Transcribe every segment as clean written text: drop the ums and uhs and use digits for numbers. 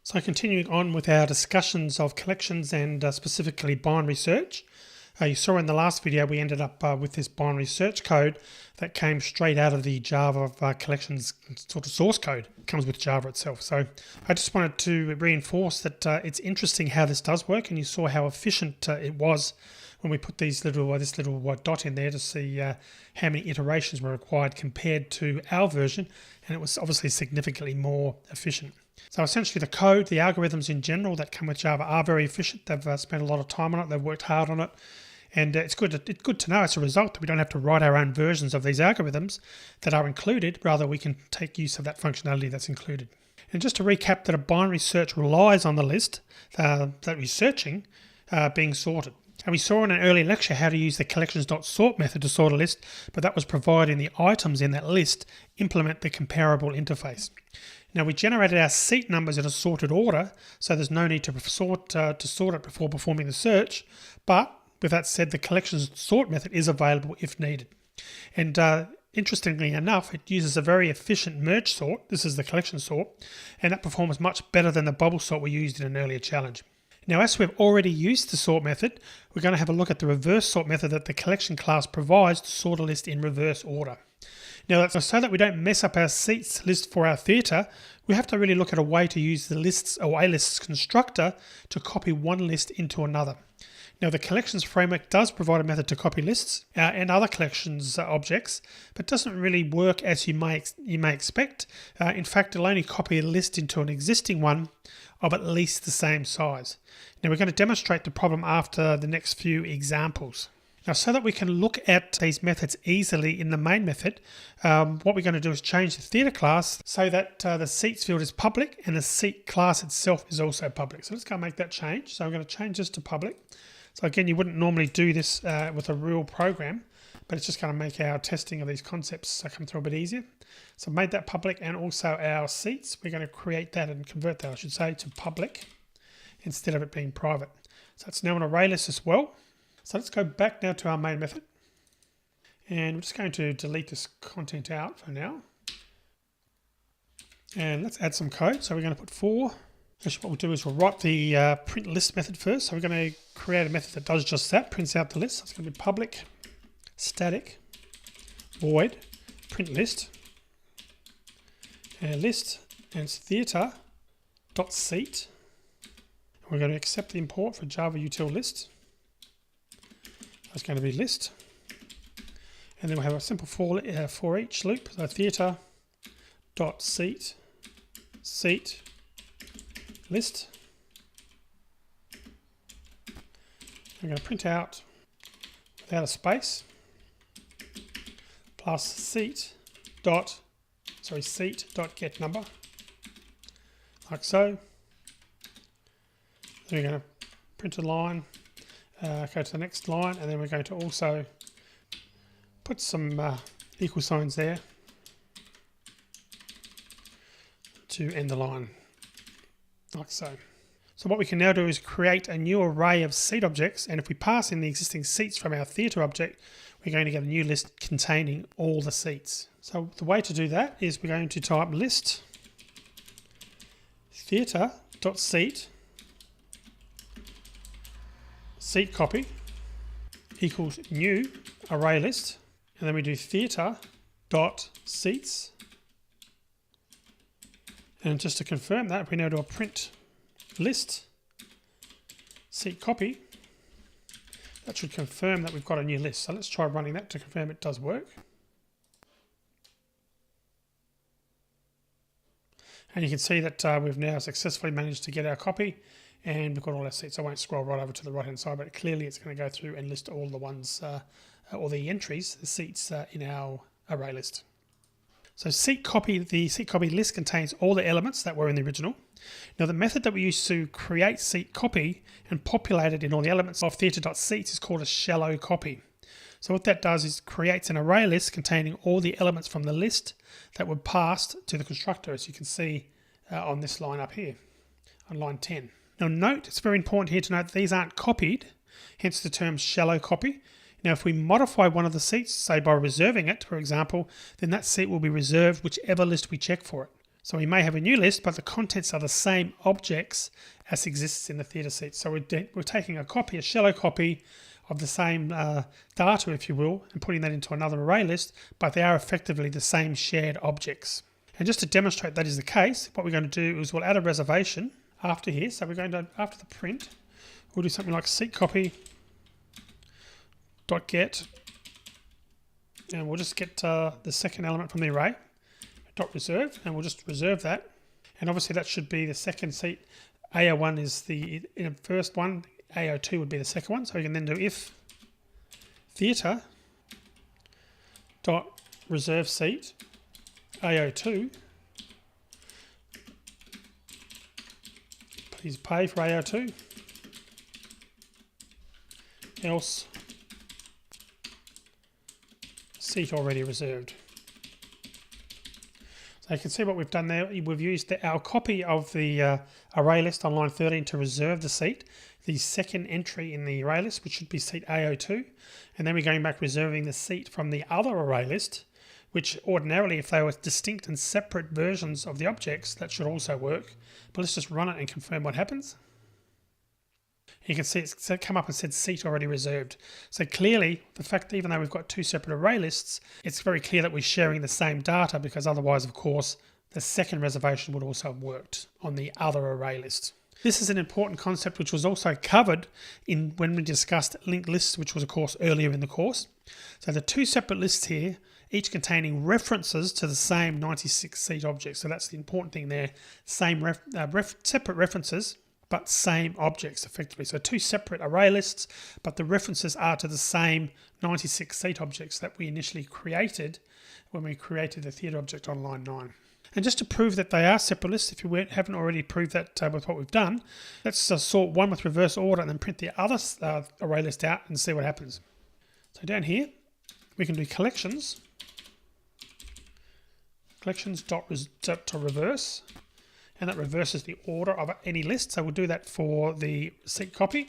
So continuing on with our discussions of collections and specifically binary search, you saw in the last video we ended up with this binary search code that came straight out of the Java collections sort of source code. It comes with Java itself. So I just wanted to reinforce that it's interesting how this does work, and you saw how efficient it was when we put this little dot in there to see how many iterations were required compared to our version, and it was obviously significantly more efficient. So essentially the code, the algorithms in general that come with Java are very efficient. They've spent a lot of time on it, they've worked hard on it, and it's good to know as a result that we don't have to write our own versions of these algorithms that are included. Rather, we can take use of that functionality that's included. And just to recap, that a binary search relies on the list that we're searching being sorted. And we saw in an earlier lecture how to use the collections.sort method to sort a list, but that was providing the items in that list implement the comparable interface. Now we generated our seat numbers in a sorted order, so there's no need to sort it before performing the search. But with that said, the collections sort method is available if needed. And interestingly enough, it uses a very efficient merge sort. This is the collection sort, and that performs much better than the bubble sort we used in an earlier challenge. Now, as we've already used the sort method, we're going to have a look at the reverse sort method that the collection class provides to sort a list in reverse order. Now, so that we don't mess up our seats list for our theatre, we have to really look at a way to use the lists or A-lists constructor to copy one list into another. Now, the collections framework does provide a method to copy lists and other collections objects, but doesn't really work as you may expect. In fact, it'll only copy a list into an existing one of at least the same size. Now, we're going to demonstrate the problem after the next few examples. Now, so that we can look at these methods easily in the main method, what we're going to do is change the theatre class so that the seats field is public and the seat class itself is also public. So let's go and make that change. So I'm going to change this to public. So again, you wouldn't normally do this with a real program, but it's just going to make our testing of these concepts come through a bit easier. So I've made that public, and also our seats, we're going to create that and convert that, I should say, to public instead of it being private. So it's now an array list as well. So let's go back now to our main method, and we're just going to delete this content out for now. And let's add some code. So we're going to put for. Actually, what we'll do is we'll write the print list method first. So we're going to create a method that does just that, prints out the list. So it's going to be public static void print list, and list, and it's theatre.seat. We're going to accept the import for Java util list. That's going to be list, and then we'll have a simple for each loop. So theatre.seat list. I'm going to print out without a space plus seat dot get number, like so. Then we're going to print a line. Go to the next line, and then we're going to also put some equal signs there to end the line, like so. So what we can now do is create a new array of seat objects, and if we pass in the existing seats from our theatre object, we're going to get a new list containing all the seats. So the way to do that is we're going to type list theatre.seat seat copy equals new array list, and then we do theatre.seats, and just to confirm that, we now do a print list seat copy. That should confirm that we've got a new list. So let's try running that to confirm it does work. And you can see that we've now successfully managed to get our copy, and we've got all our seats. I won't scroll right over to the right hand side, but clearly it's going to go through and list all the ones, or the entries, the seats in our array list. So the seat copy list contains all the elements that were in the original. Now the method that we use to create seat copy and populate it in all the elements of theatre.seats is called a shallow copy. So what that does is creates an array list containing all the elements from the list that were passed to the constructor, as you can see on this line up here, on line 10. Now note, it's very important here to note that these aren't copied, hence the term shallow copy. Now if we modify one of the seats, say by reserving it, for example, then that seat will be reserved whichever list we check for it. So we may have a new list, but the contents are the same objects as exists in the theatre seat. So we're taking a shallow copy of the same data, if you will, and putting that into another array list, but they are effectively the same shared objects. And just to demonstrate that is the case, what we're going to do is we'll add a reservation after here. So we're going to, after the print, we'll do something like seat copy dot get, and we'll just get the second element from the array, dot reserve, and we'll just reserve that. And obviously that should be the second seat. AO1 is the first one, AO2 would be the second one. So we can then do if theatre dot reserve seat AO2, please pay for AO2, else seat already reserved. So you can see what we've done there. We've used our copy of the array list on line 13 to reserve the seat, the second entry in the array list, which should be seat AO2. And then we're going back reserving the seat from the other array list, which ordinarily, if they were distinct and separate versions of the objects, that should also work. But let's just run it and confirm what happens. You can see it's come up and said seat already reserved. So clearly, the fact that even though we've got two separate array lists, it's very clear that we're sharing the same data, because otherwise, of course, the second reservation would also have worked on the other array list. This is an important concept which was also covered when we discussed linked lists, which was, of course, earlier in the course. So the two separate lists here, each containing references to the same 96 seat object. So that's the important thing there. Same separate references, but same objects effectively. So two separate array lists, but the references are to the same 96 seat objects that we initially created when we created the theatre object on line 9. And just to prove that they are separate lists, if you haven't already proved that with what we've done, let's sort one with reverse order and then print the other array list out and see what happens. So down here, we can do collections to reverse, and that reverses the order of any list. So we'll do that for the seat copy.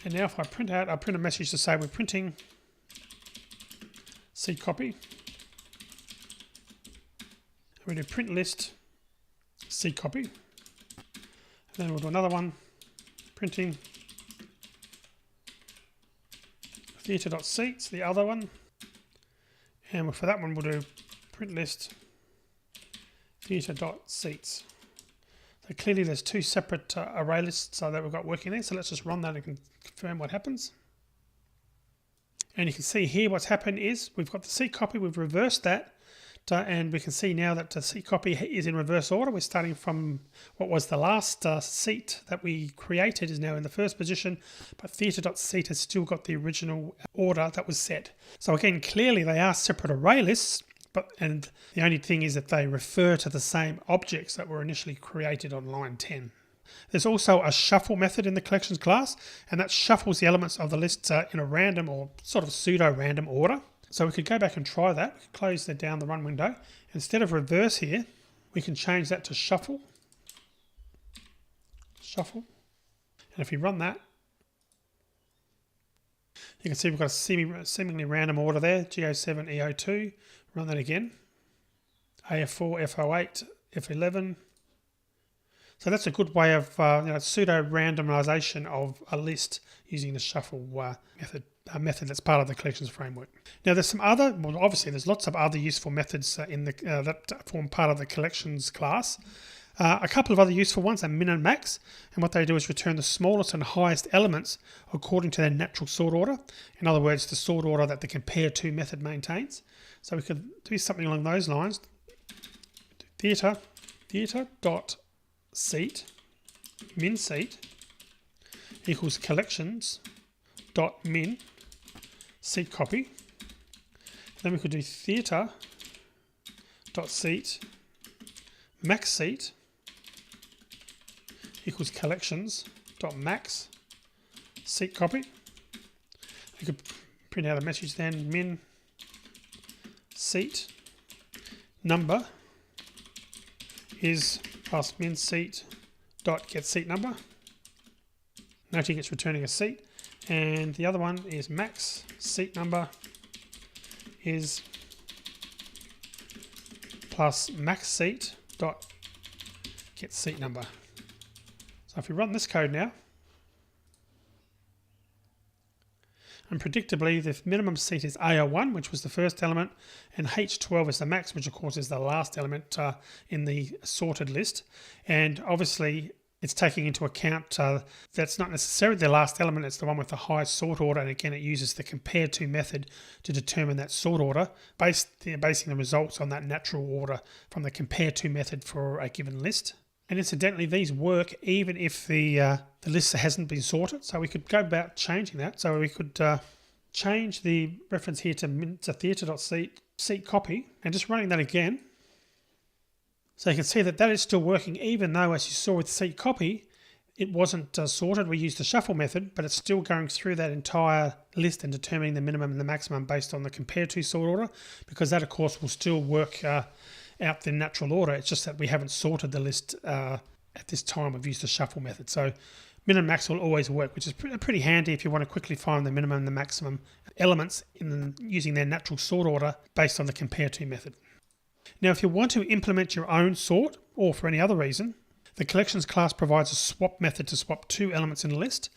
And now if I print a message to say we're printing seat copy. We do print list seat copy. And then we'll do another one, printing theatre.seats, the other one. And for that one, we'll do print list theatre.seats. So clearly there's two separate array lists that we've got working there. So let's just run that and confirm what happens. And you can see here what's happened is we've got the seat copy, we've reversed that. And we can see now that the seat copy is in reverse order. We're starting from what was the last seat that we created is now in the first position, but theatre.seat has still got the original order that was set. So again, clearly they are separate array lists, and the only thing is that they refer to the same objects that were initially created on line 10. There's also a shuffle method in the collections class, and that shuffles the elements of the list in a random or sort of pseudo-random order. So we could go back and try that. We could close down the run window. Instead of reverse here, we can change that to shuffle. Shuffle. And if we run that, you can see we've got a seemingly random order there. GO7, EO2. Run that again. AF4, FO8, F11. So that's a good way of pseudo randomization of a list using the shuffle method. A method that's part of the collections framework. Now there's some other, well obviously there's lots of other useful methods that form part of the collections class. A couple of other useful ones are min and max, and what they do is return the smallest and highest elements according to their natural sort order. In other words, the sort order that the compare to method maintains. So we could do something along those lines. Theatre.seat min seat equals collections.min seat copy. Then we could do theatre.seat max seat equals collections.max seat copy. We could print out a message then, min seat number is plus min seat dot get seat number. Noting it's returning a seat. And the other one is max seat number is plus max seat dot get seat number. So if we run this code now, and predictably the minimum seat is AR1, which was the first element, and H12 is the max, which of course is the last element in the sorted list. And obviously it's taking into account that's not necessarily the last element, it's the one with the highest sort order, and again it uses the compare to method to determine that sort order, basing the results on that natural order from the compare to method for a given list. And incidentally, these work even if the list hasn't been sorted, so we could go about changing that. So we could change the reference here to theatre.seat copy, and just running that again. So you can see that is still working, even though, as you saw with seat copy, it wasn't sorted. We used the shuffle method, but it's still going through that entire list and determining the minimum and the maximum based on the compare to sort order, because that, of course, will still work out the natural order. It's just that we haven't sorted the list at this time. We've used the shuffle method. So min and max will always work, which is pretty handy if you want to quickly find the minimum and the maximum elements using their natural sort order based on the compare to method. Now, if you want to implement your own sort, or for any other reason, the collections class provides a swap method to swap two elements in a list.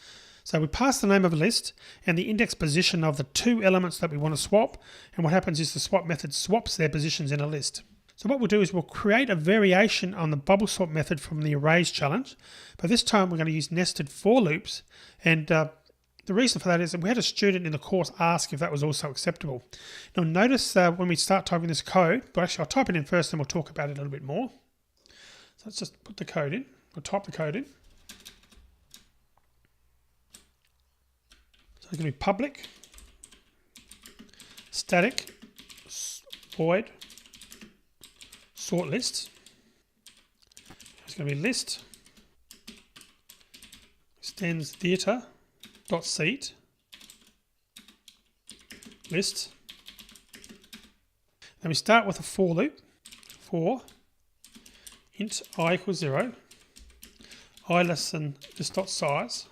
So we pass the name of a list and the index position of the two elements that we want to swap, and what happens is the swap method swaps their positions in a list. So what we'll do is we'll create a variation on the bubble sort method from the arrays challenge, but this time we're going to use nested for loops, and the reason for that is that we had a student in the course ask if that was also acceptable. Now notice when we start typing this code, but actually I'll type it in first and we'll talk about it a little bit more. So let's just put the code in, or type the code in. So it's going to be public, static, void, sort list. It's going to be list, extends theatre.seat, list. Then we start with a for loop, for int I equals 0, I less than list.size,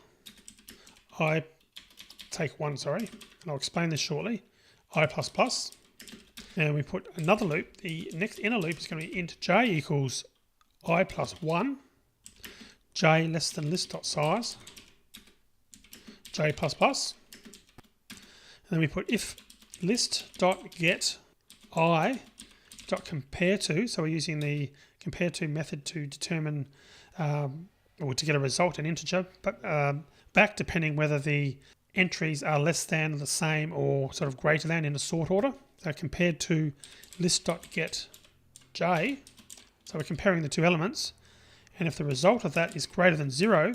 I take 1, and I'll explain this shortly, I++. And we put another loop. The next inner loop is going to be int j equals I plus 1, j less than list.size, j++. And then we put if list.get I.compare to, so we're using the compare to method to determine or to get a result, an integer, but back depending whether the entries are less than, the same, or sort of greater than in a sort order. So compared to list.get j, so we're comparing the two elements, and if the result of that is greater than 0,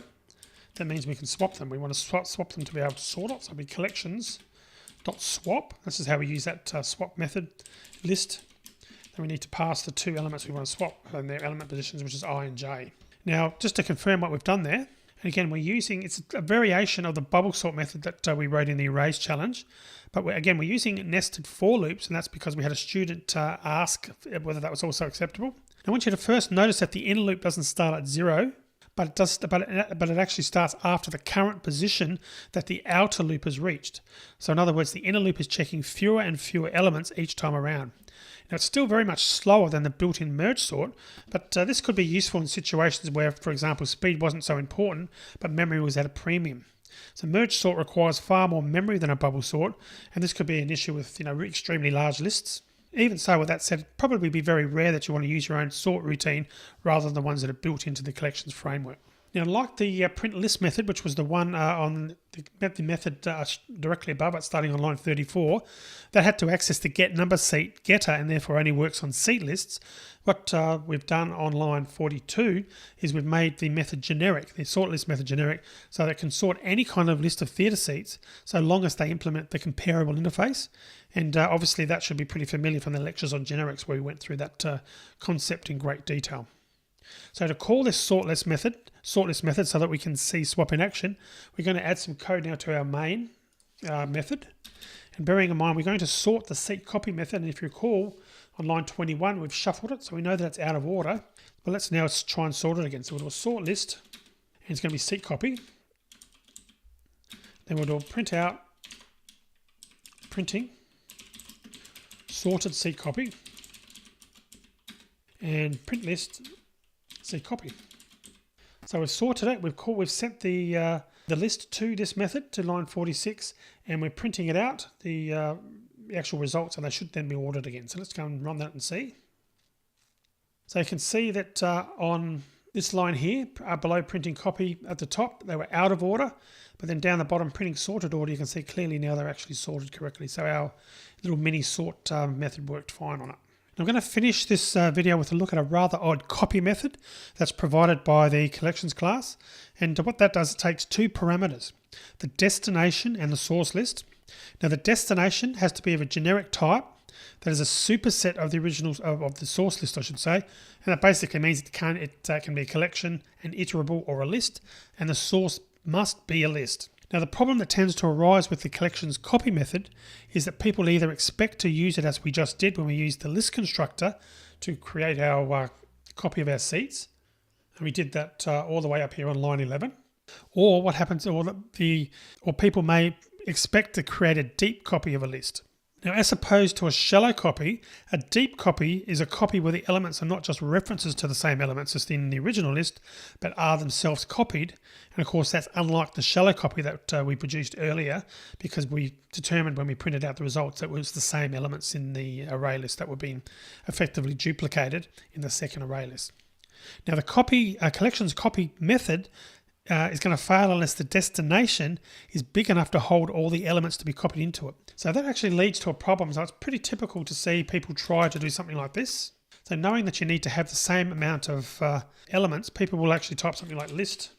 that means we can swap them. We want to swap them to be able to sort it. So it'll be collections.swap. This is how we use that swap method, list. Then we need to pass the two elements we want to swap and their element positions, which is I and j. Now, just to confirm what we've done there, and again, it's a variation of the bubble sort method that we wrote in the arrays challenge. But we're using nested for loops, and that's because we had a student ask whether that was also acceptable. I want you to first notice that the inner loop doesn't start at 0, but it actually starts after the current position that the outer loop has reached. So in other words, the inner loop is checking fewer and fewer elements each time around. Now it's still very much slower than the built-in merge sort, but this could be useful in situations where, for example, speed wasn't so important, but memory was at a premium. So merge sort requires far more memory than a bubble sort, and this could be an issue with extremely large lists. Even so, with that said, it'd probably be very rare that you want to use your own sort routine rather than the ones that are built into the collections framework. Now, like the print list method, which was the one on the method directly above it, starting on line 34, that had to access the get number seat getter and therefore only works on seat lists. What we've done on line 42 is we've made the method generic, the sort list method generic, so that it can sort any kind of list of theatre seats so long as they implement the comparable interface. And obviously that should be pretty familiar from the lectures on generics where we went through that concept in great detail. So to call this sort list method so that we can see swap in action, we're going to add some code now to our main method. And bearing in mind, we're going to sort the seat copy method. And if you recall, on line 21, we've shuffled it, so we know that it's out of order. But let's now try and sort it again. So we'll do a sort list, and it's going to be seat copy. Then we'll do a print out, printing, sorted seat copy. and print list, see copy. So we've sorted it. We've sent the list to this method to line 46, and we're printing it out, the actual results, and they should then be ordered again. So let's go and run that and see. So you can see that on this line here, below printing copy at the top, they were out of order, but then down the bottom printing sorted order, you can see clearly now they're actually sorted correctly. So our little mini sort method worked fine on it. I'm going to finish this video with a look at a rather odd copy method that's provided by the collections class. And what that does, it takes two parameters, the destination and the source list. Now the destination has to be of a generic type that is a superset of the originals of the source list, I should say. And that basically means it can be a collection, an iterable, or a list, and the source must be a list. Now the problem that tends to arise with the collections copy method is that people either expect to use it as we just did when we used the list constructor to create our copy of our seats, and we did that all the way up here on line 11, or what happens, or people may expect to create a deep copy of a list. Now, as opposed to a shallow copy, a deep copy is a copy where the elements are not just references to the same elements as in the original list, but are themselves copied. And of course, that's unlike the shallow copy that we produced earlier, because we determined when we printed out the results that it was the same elements in the array list that were being effectively duplicated in the second array list. Now, the collections copy method is going to fail unless the destination is big enough to hold all the elements to be copied into it. So that actually leads to a problem. So it's pretty typical to see people try to do something like this. So knowing that you need to have the same amount of elements, people will actually type something like list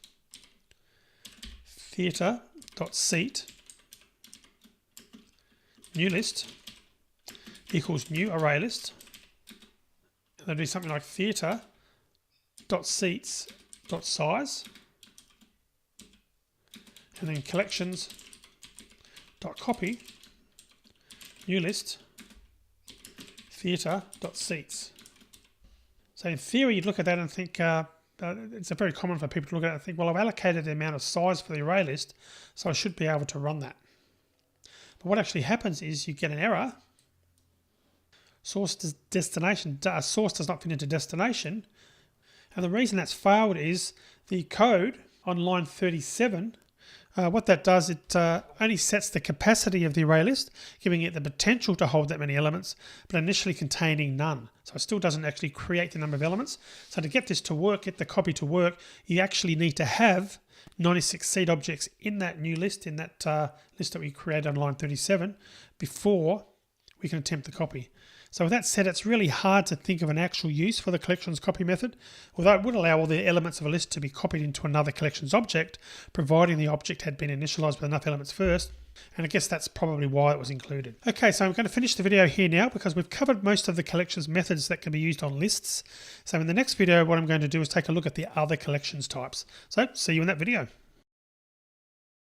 theatre.seat new list equals new array list. And they'll do something like theatre.seats.size. And then collections.copy new list theatre.seats. So in theory, you'd look at that and think, it's very common for people to look at it and think, well, I've allocated the amount of size for the array list, so I should be able to run that. But what actually happens is you get an error. Source does not fit into destination. And the reason that's failed is the code on line 37, what that does, it only sets the capacity of the array list, giving it the potential to hold that many elements, but initially containing none. So it still doesn't actually create the number of elements. So to get this to work, get the copy to work, you actually need to have 96 seed objects in that new list, in that list that we created on line 37, before we can attempt the copy. So with that said, it's really hard to think of an actual use for the collections copy method, although it would allow all the elements of a list to be copied into another collections object, providing the object had been initialized with enough elements first. And I guess that's probably why it was included. Okay, so I'm going to finish the video here now because we've covered most of the collections methods that can be used on lists. So in the next video, what I'm going to do is take a look at the other collections types. So see you in that video.